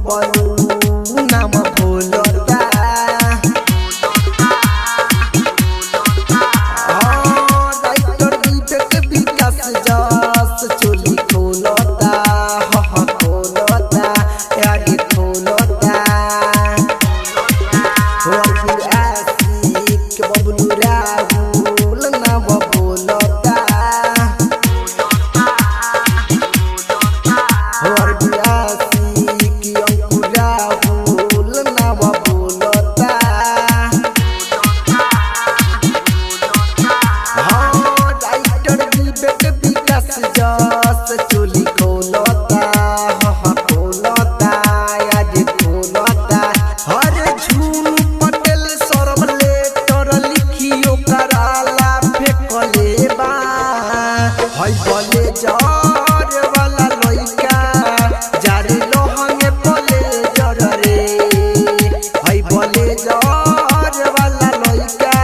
बबलू नाम भूलता राइटर विवेक विकास जस चोली खोलता खोलता आगे खोलता आशिक बबलू राहुल नाम भूलता जस चोली खोलता खोलता आज खोलता हर झूम पटेल सरब लेटर लिखियो कराला फेंकले बा हई बोले जर वाला लइका जारे लोहंगे बोले जर रे हई बोले जर वाला लइका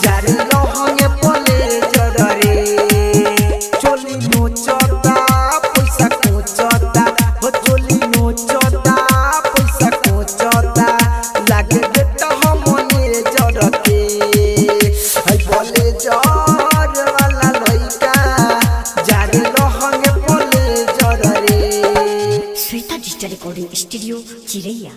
जारे लोहंगे बोले जर रे चोली नोचता पैसा कोचता हो चोली नोचता पैसा कोचता लागे बेटा हमने जरते हई बोले जर वाला लइका जारे लोहंगे बोले जर रे। श्वेता डिजिटल रिकॉर्डिंग स्टूडियो चिरैया।